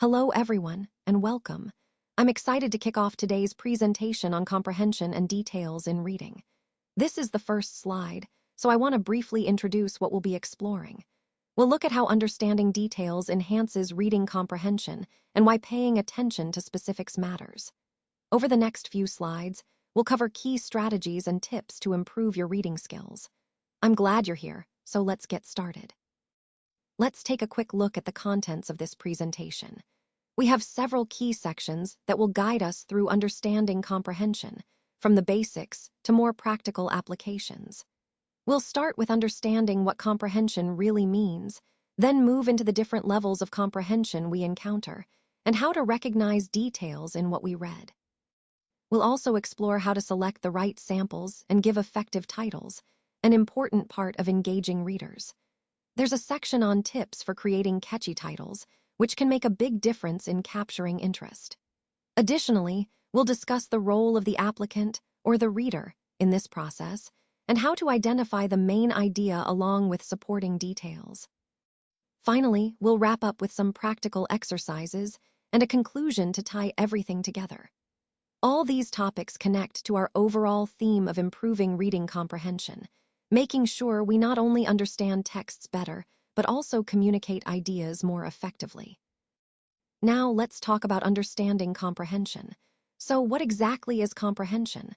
Hello, everyone, and welcome. I'm excited to kick off today's presentation on comprehension and details in reading. This is the first slide, so I want to briefly introduce what we'll be exploring. We'll look at how understanding details enhances reading comprehension and why paying attention to specifics matters. Over the next few slides, we'll cover key strategies and tips to improve your reading skills. I'm glad you're here, so let's get started. Let's take a quick look at the contents of this presentation. We have several key sections that will guide us through understanding comprehension, from the basics to more practical applications. We'll start with understanding what comprehension really means, then move into the different levels of comprehension we encounter, and how to recognize details in what we read. We'll also explore how to select the right samples and give effective titles, an important part of engaging readers. There's a section on tips for creating catchy titles, which can make a big difference in capturing interest. Additionally, we'll discuss the role of the applicant or the reader in this process and how to identify the main idea along with supporting details. Finally, we'll wrap up with some practical exercises and a conclusion to tie everything together. All these topics connect to our overall theme of improving reading comprehension, making sure we not only understand texts better, but also communicate ideas more effectively. Now let's talk about understanding comprehension. So what exactly is comprehension?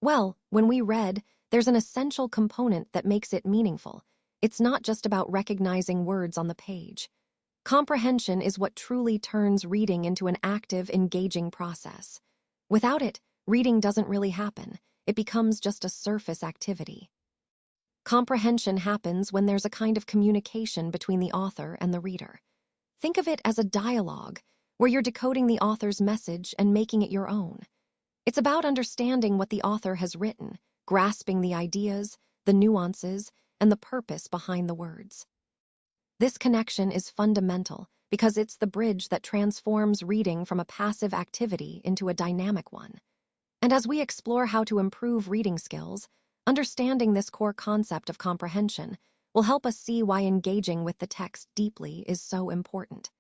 Well, when we read, there's an essential component that makes it meaningful. It's not just about recognizing words on the page. Comprehension is what truly turns reading into an active, engaging process. Without it, reading doesn't really happen. It becomes just a surface activity. Comprehension happens when there's a kind of communication between the author and the reader. Think of it as a dialogue, where you're decoding the author's message and making it your own. It's about understanding what the author has written, grasping the ideas, the nuances, and the purpose behind the words. This connection is fundamental because it's the bridge that transforms reading from a passive activity into a dynamic one. And as we explore how to improve reading skills, understanding this core concept of comprehension will help us see why engaging with the text deeply is so important.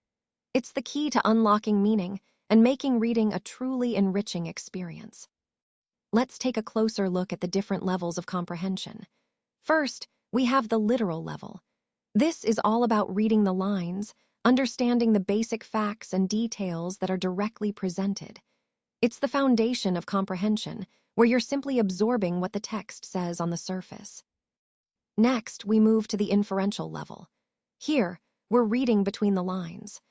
It's the key to unlocking meaning and making reading a truly enriching experience. Let's take a closer look at the different levels of comprehension. First, we have the literal level. This is all about reading the lines, understanding the basic facts and details that are directly presented. It's the foundation of comprehension, where you're simply absorbing what the text says on the surface. Next, we move to the inferential level. Here, we're reading between the lines.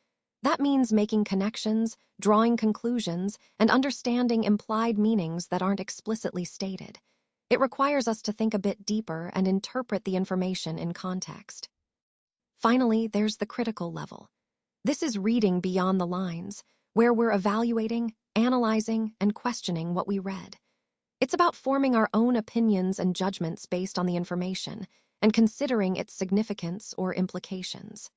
That means making connections, drawing conclusions, and understanding implied meanings that aren't explicitly stated. It requires us to think a bit deeper and interpret the information in context. Finally, there's the critical level. This is reading beyond the lines, where we're evaluating, analyzing, and questioning what we read. It's about forming our own opinions and judgments based on the information and considering its significance or implications.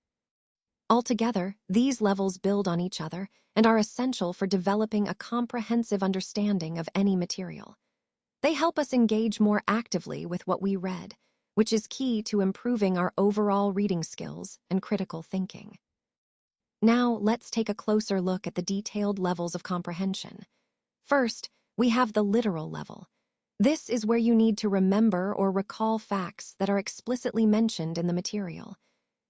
Altogether, these levels build on each other and are essential for developing a comprehensive understanding of any material. They help us engage more actively with what we read, which is key to improving our overall reading skills and critical thinking. Now, let's take a closer look at the detailed levels of comprehension. First, we have the literal level. This is where you need to remember or recall facts that are explicitly mentioned in the material.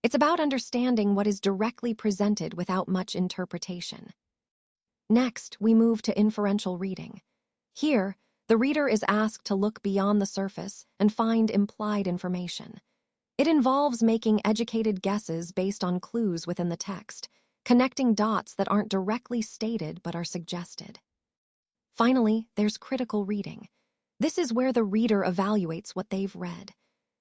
It's about understanding what is directly presented without much interpretation. Next, we move to inferential reading. Here, the reader is asked to look beyond the surface and find implied information. It involves making educated guesses based on clues within the text, connecting dots that aren't directly stated but are suggested. Finally, there's critical reading. This is where the reader evaluates what they've read.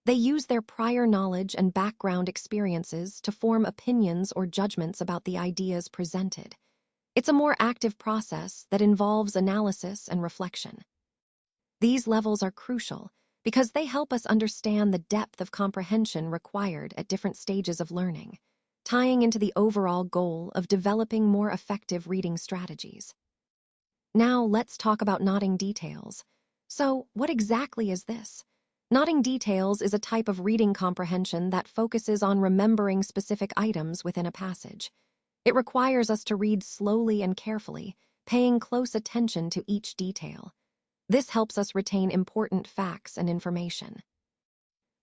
They use their prior knowledge and background experiences to form opinions or judgments about the ideas presented. It's a more active process that involves analysis and reflection. These levels are crucial because they help us understand the depth of comprehension required at different stages of learning, tying into the overall goal of developing more effective reading strategies. Now let's talk about knotting details. So, what exactly is this? Knotting details is a type of reading comprehension that focuses on remembering specific items within a passage. It requires us to read slowly and carefully, paying close attention to each detail. This helps us retain important facts and information.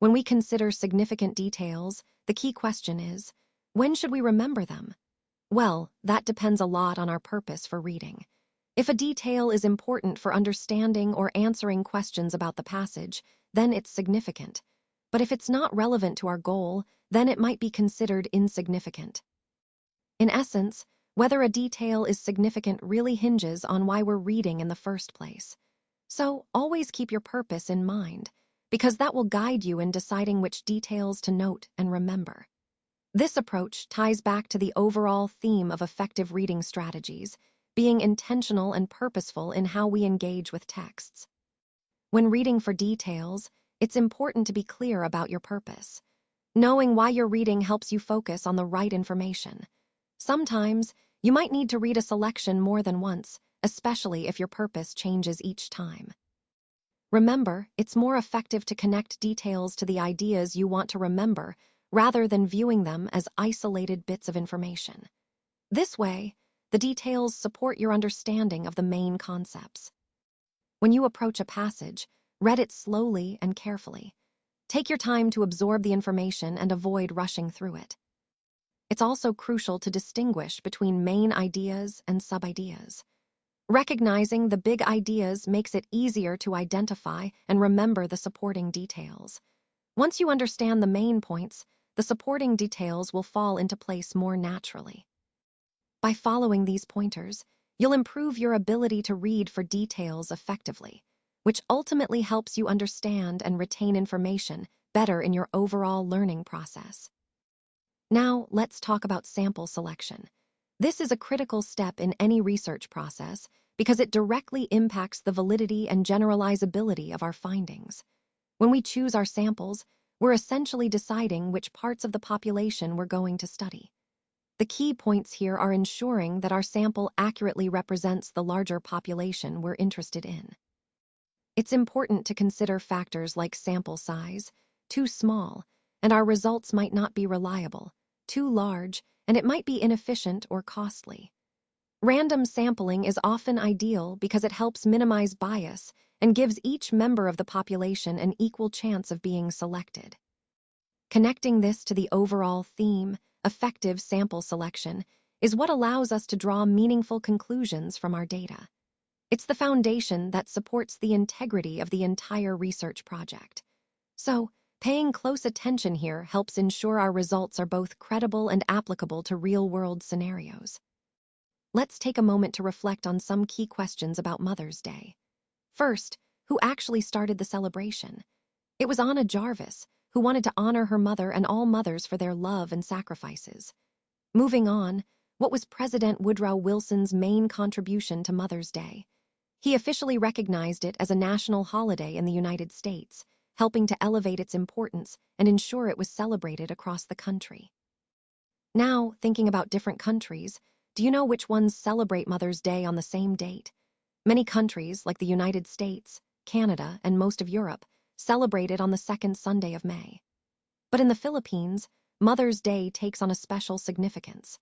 When we consider significant details, the key question is, when should we remember them? Well, that depends a lot on our purpose for reading. If a detail is important for understanding or answering questions about the passage, then it's significant. But if it's not relevant to our goal, then it might be considered insignificant. In essence, whether a detail is significant really hinges on why we're reading in the first place. So always keep your purpose in mind, because that will guide you in deciding which details to note and remember. This approach ties back to the overall theme of effective reading strategies, being intentional and purposeful in how we engage with texts. When reading for details, it's important to be clear about your purpose. Knowing why you're reading helps you focus on the right information. Sometimes, you might need to read a selection more than once, especially if your purpose changes each time. Remember, it's more effective to connect details to the ideas you want to remember rather than viewing them as isolated bits of information. This way, the details support your understanding of the main concepts. When you approach a passage, read it slowly and carefully. Take your time to absorb the information and avoid rushing through it. It's also crucial to distinguish between main ideas and sub-ideas. Recognizing the big ideas makes it easier to identify and remember the supporting details. Once you understand the main points, the supporting details will fall into place more naturally. By following these pointers, you'll improve your ability to read for details effectively, which ultimately helps you understand and retain information better in your overall learning process. Now, let's talk about sample selection. This is a critical step in any research process because it directly impacts the validity and generalizability of our findings. When we choose our samples, we're essentially deciding which parts of the population we're going to study. The key points here are ensuring that our sample accurately represents the larger population we're interested in. It's important to consider factors like sample size. Too small, and our results might not be reliable. Too large, and it might be inefficient or costly. Random sampling is often ideal because it helps minimize bias and gives each member of the population an equal chance of being selected. Connecting this to the overall theme, effective sample selection, is what allows us to draw meaningful conclusions from our data. It's the foundation that supports the integrity of the entire research project. So, paying close attention here helps ensure our results are both credible and applicable to real-world scenarios. Let's take a moment to reflect on some key questions about Mother's Day. First, who actually started the celebration? It was Anna Jarvis, who wanted to honor her mother and all mothers for their love and sacrifices. Moving on, what was President Woodrow Wilson's main contribution to Mother's Day? He officially recognized it as a national holiday in the United States, helping to elevate its importance and ensure it was celebrated across the country. Now, thinking about different countries, do you know which ones celebrate Mother's Day on the same date? Many countries, like the United States, Canada, and most of Europe, celebrate it on the second Sunday of May. But in the Philippines, Mother's Day takes on a special significance.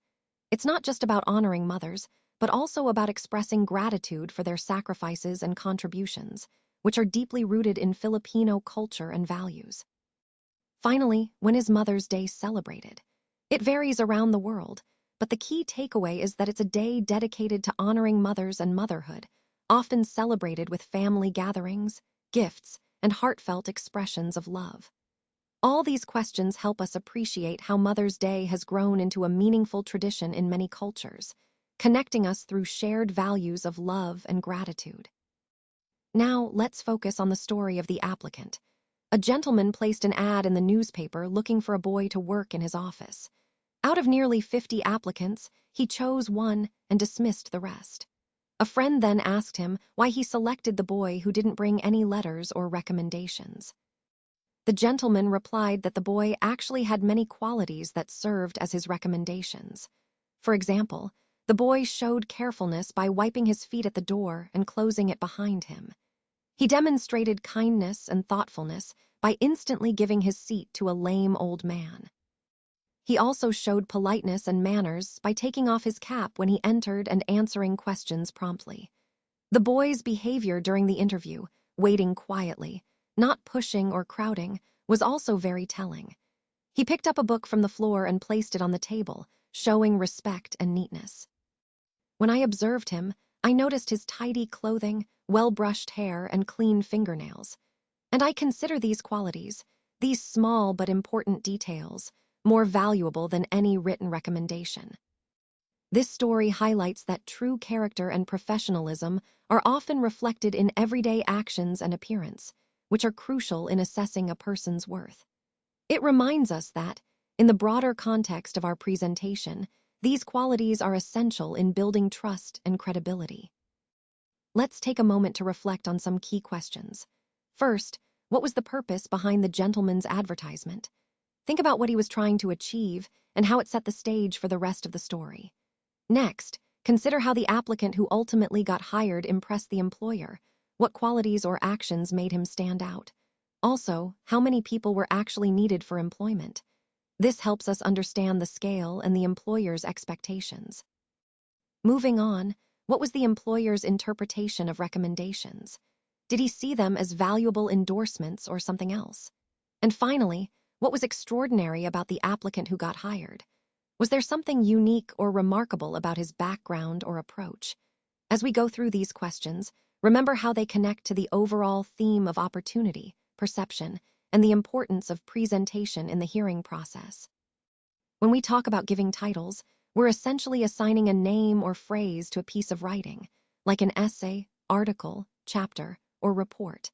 It's not just about honoring mothers, but also about expressing gratitude for their sacrifices and contributions, which are deeply rooted in Filipino culture and values. Finally, when is Mother's Day celebrated? It varies around the world, but the key takeaway is that it's a day dedicated to honoring mothers and motherhood, often celebrated with family gatherings, gifts, and heartfelt expressions of love. All these questions help us appreciate how Mother's Day has grown into a meaningful tradition in many cultures, connecting us through shared values of love and gratitude. Now, let's focus on the story of the applicant. A gentleman placed an ad in the newspaper looking for a boy to work in his office. Out of nearly 50 applicants, he chose one and dismissed the rest. A friend then asked him why he selected the boy who didn't bring any letters or recommendations. The gentleman replied that the boy actually had many qualities that served as his recommendations. For example, the boy showed carefulness by wiping his feet at the door and closing it behind him. He demonstrated kindness and thoughtfulness by instantly giving his seat to a lame old man. He also showed politeness and manners by taking off his cap when he entered and answering questions promptly. The boy's behavior during the interview, waiting quietly, not pushing or crowding, was also very telling. He picked up a book from the floor and placed it on the table, showing respect and neatness. When I observed him, I noticed his tidy clothing, well-brushed hair, and clean fingernails. And I consider these qualities, these small but important details, more valuable than any written recommendation. This story highlights that true character and professionalism are often reflected in everyday actions and appearance, which are crucial in assessing a person's worth. It reminds us that, in the broader context of our presentation, these qualities are essential in building trust and credibility. Let's take a moment to reflect on some key questions. First, what was the purpose behind the gentleman's advertisement? Think about what he was trying to achieve and how it set the stage for the rest of the story. Next, consider how the applicant who ultimately got hired impressed the employer. What qualities or actions made him stand out? Also, how many people were actually needed for employment? This helps us understand the scale and the employer's expectations. Moving on, what was the employer's interpretation of recommendations? Did he see them as valuable endorsements or something else? And finally, what was extraordinary about the applicant who got hired? Was there something unique or remarkable about his background or approach? As we go through these questions, remember how they connect to the overall theme of opportunity, perception, and the importance of presentation in the hearing process. When we talk about giving titles, we're essentially assigning a name or phrase to a piece of writing, like an essay, article, chapter, or report.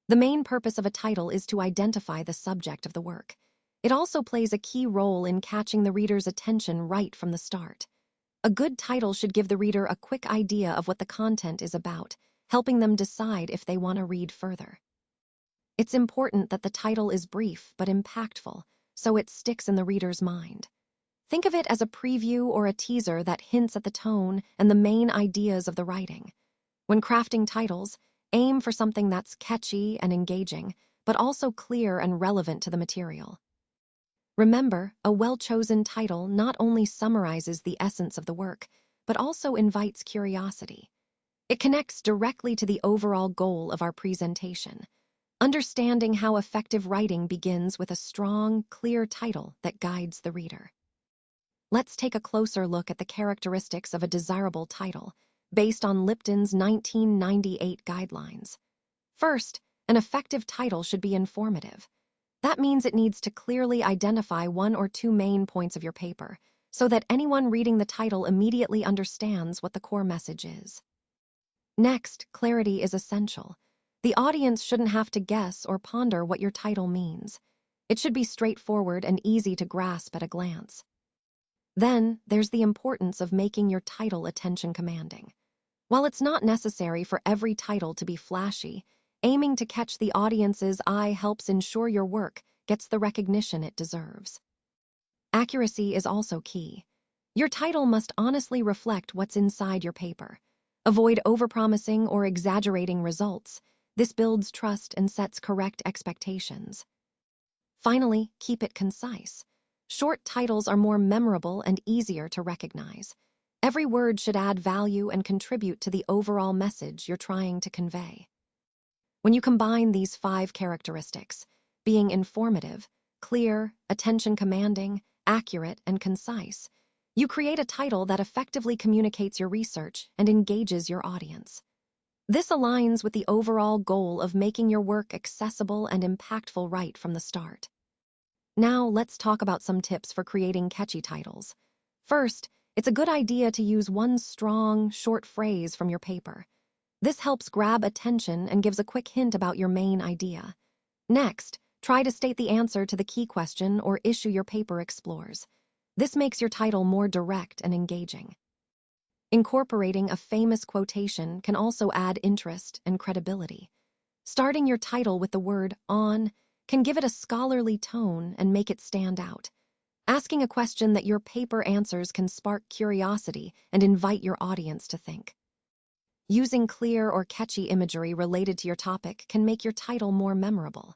The main purpose of a title is to identify the subject of the work. It also plays a key role in catching the reader's attention right from the start. A good title should give the reader a quick idea of what the content is about, helping them decide if they want to read further. It's important that the title is brief but impactful, so it sticks in the reader's mind. Think of it as a preview or a teaser that hints at the tone and the main ideas of the writing. When crafting titles, aim for something that's catchy and engaging, but also clear and relevant to the material. Remember, a well-chosen title not only summarizes the essence of the work, but also invites curiosity. It connects directly to the overall goal of our presentation. Understanding how effective writing begins with a strong, clear title that guides the reader. Let's take a closer look at the characteristics of a desirable title, based on Lipton's 1998 guidelines. First, an effective title should be informative. That means it needs to clearly identify one or two main points of your paper, so that anyone reading the title immediately understands what the core message is. Next, clarity is essential. The audience shouldn't have to guess or ponder what your title means. It should be straightforward and easy to grasp at a glance. Then, there's the importance of making your title attention-commanding. While it's not necessary for every title to be flashy, aiming to catch the audience's eye helps ensure your work gets the recognition it deserves. Accuracy is also key. Your title must honestly reflect what's inside your paper. Avoid overpromising or exaggerating results. This builds trust and sets correct expectations. Finally, keep it concise. Short titles are more memorable and easier to recognize. Every word should add value and contribute to the overall message you're trying to convey. When you combine these 5 characteristics, being informative, clear, attention-commanding, accurate, and concise, you create a title that effectively communicates your research and engages your audience. This aligns with the overall goal of making your work accessible and impactful right from the start. Now, let's talk about some tips for creating catchy titles. First, it's a good idea to use one strong, short phrase from your paper. This helps grab attention and gives a quick hint about your main idea. Next, try to state the answer to the key question or issue your paper explores. This makes your title more direct and engaging. Incorporating a famous quotation can also add interest and credibility. Starting your title with the word "on" can give it a scholarly tone and make it stand out. Asking a question that your paper answers can spark curiosity and invite your audience to think. Using clear or catchy imagery related to your topic can make your title more memorable.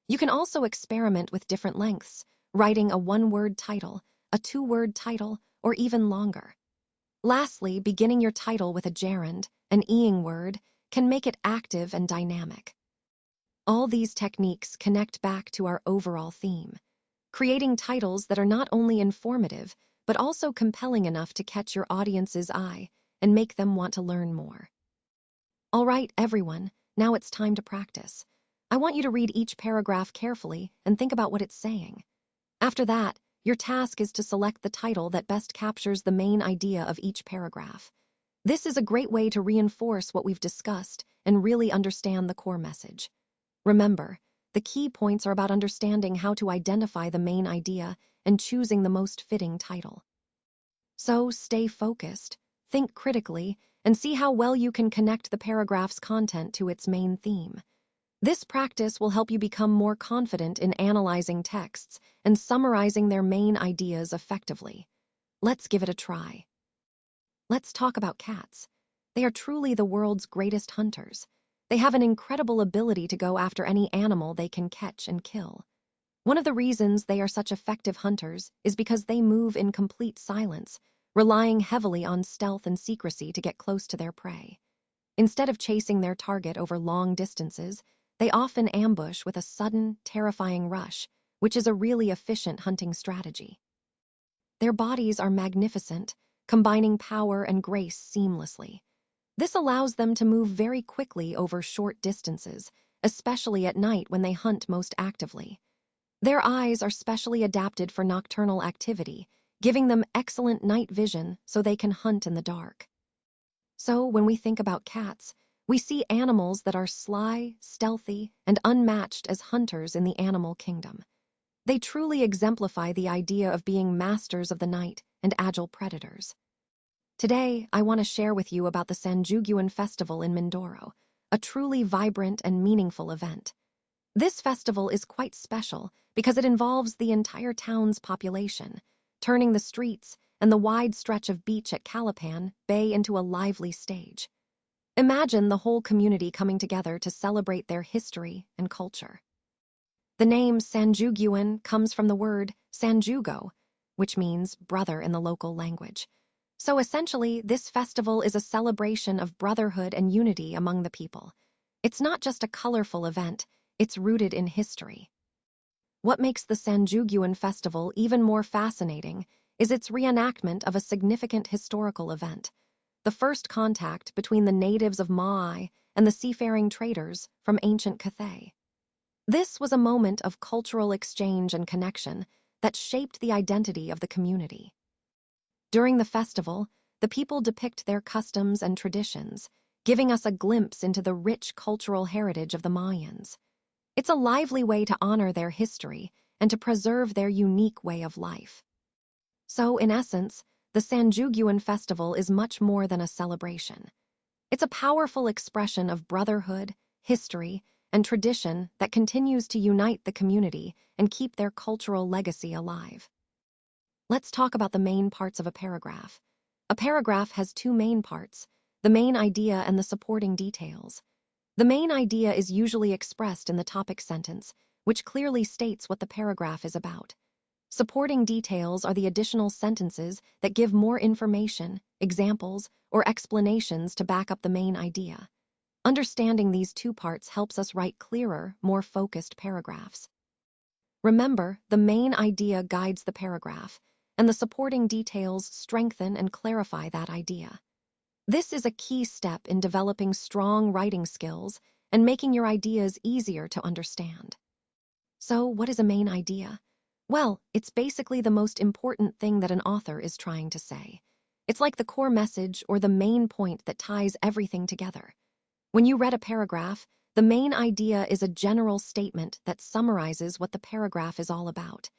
You can also experiment with different lengths, writing a one-word title, a two-word title, or even longer. Lastly, beginning your title with a gerund, an ing word, can make it active and dynamic. All these techniques connect back to our overall theme, creating titles that are not only informative, but also compelling enough to catch your audience's eye and make them want to learn more. All right, everyone, now it's time to practice. I want you to read each paragraph carefully and think about what it's saying. After that, your task is to select the title that best captures the main idea of each paragraph. This is a great way to reinforce what we've discussed and really understand the core message. Remember, the key points are about understanding how to identify the main idea and choosing the most fitting title. So stay focused, think critically, and see how well you can connect the paragraph's content to its main theme. This practice will help you become more confident in analyzing texts and summarizing their main ideas effectively. Let's give it a try. Let's talk about cats. They are truly the world's greatest hunters. They have an incredible ability to go after any animal they can catch and kill. One of the reasons they are such effective hunters is because they move in complete silence, relying heavily on stealth and secrecy to get close to their prey. Instead of chasing their target over long distances, they often ambush with a sudden, terrifying rush, which is a really efficient hunting strategy. Their bodies are magnificent, combining power and grace seamlessly. This allows them to move very quickly over short distances, especially at night when they hunt most actively. Their eyes are specially adapted for nocturnal activity, giving them excellent night vision so they can hunt in the dark. So when we think about cats, we see animals that are sly, stealthy, and unmatched as hunters in the animal kingdom. They truly exemplify the idea of being masters of the night and agile predators. Today, I want to share with you about the Sanjuguan Festival in Mindoro, a truly vibrant and meaningful event. This festival is quite special because it involves the entire town's population, turning the streets and the wide stretch of beach at Calapan Bay into a lively stage. Imagine the whole community coming together to celebrate their history and culture. The name Sanjuguan comes from the word Sanjugo, which means brother in the local language. So essentially, this festival is a celebration of brotherhood and unity among the people. It's not just a colorful event, it's rooted in history. What makes the Sanjuguan Festival even more fascinating is its reenactment of a significant historical event, the first contact between the natives of Maui and the seafaring traders from ancient Cathay. This was a moment of cultural exchange and connection that shaped the identity of the community. During the festival, the people depict their customs and traditions, giving us a glimpse into the rich cultural heritage of the Mayans. It's a lively way to honor their history and to preserve their unique way of life. So, in essence, the Sanjuguan Festival is much more than a celebration. It's a powerful expression of brotherhood, history, and tradition that continues to unite the community and keep their cultural legacy alive. Let's talk about the main parts of a paragraph. A paragraph has two main parts, the main idea and the supporting details. The main idea is usually expressed in the topic sentence, which clearly states what the paragraph is about. Supporting details are the additional sentences that give more information, examples, or explanations to back up the main idea. Understanding these two parts helps us write clearer, more focused paragraphs. Remember, the main idea guides the paragraph, and the supporting details strengthen and clarify that idea. This is a key step in developing strong writing skills and making your ideas easier to understand. So, what is a main idea? Well, it's basically the most important thing that an author is trying to say. It's like the core message or the main point that ties everything together. When you read a paragraph, the main idea is a general statement that summarizes what the paragraph is all about.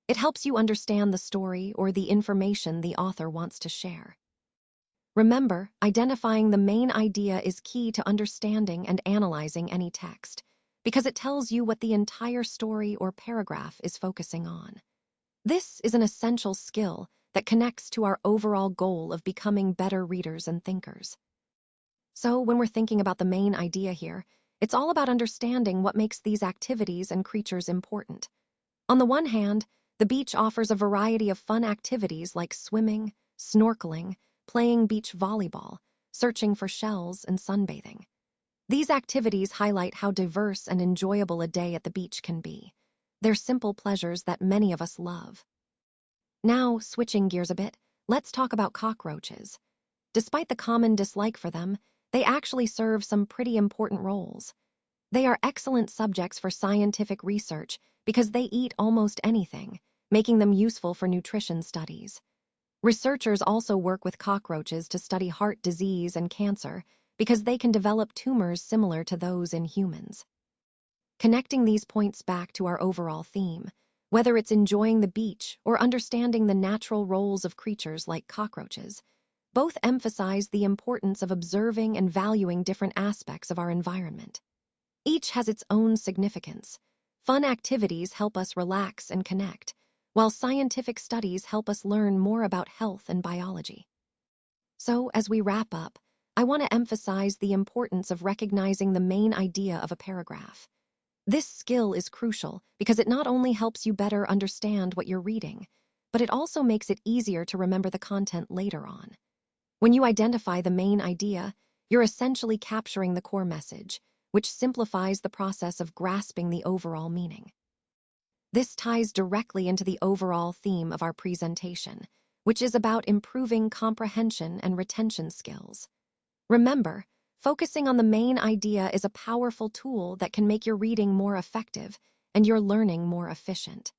It helps you understand the story or the information the author wants to share. Remember, identifying the main idea is key to understanding and analyzing any text, because it tells you what the entire story or paragraph is focusing on. This is an essential skill that connects to our overall goal of becoming better readers and thinkers. So, when we're thinking about the main idea here, it's all about understanding what makes these activities and creatures important. On the one hand, The beach offers a variety of fun activities like swimming, snorkeling, playing beach volleyball, searching for shells, and sunbathing. These activities highlight how diverse and enjoyable a day at the beach can be. They're simple pleasures that many of us love. Now, switching gears a bit, let's talk about cockroaches. Despite the common dislike for them, they actually serve some pretty important roles. They are excellent subjects for scientific research because they eat almost anything, making them useful for nutrition studies. Researchers also work with cockroaches to study heart disease and cancer because they can develop tumors similar to those in humans. Connecting these points back to our overall theme, whether it's enjoying the beach or understanding the natural roles of creatures like cockroaches, both emphasize the importance of observing and valuing different aspects of our environment. Each has its own significance. Fun activities help us relax and connect, while scientific studies help us learn more about health and biology. So, as we wrap up, I want to emphasize the importance of recognizing the main idea of a paragraph. This skill is crucial because it not only helps you better understand what you're reading, but it also makes it easier to remember the content later on. When you identify the main idea, you're essentially capturing the core message, which simplifies the process of grasping the overall meaning. This ties directly into the overall theme of our presentation, which is about improving comprehension and retention skills. Remember, focusing on the main idea is a powerful tool that can make your reading more effective and your learning more efficient.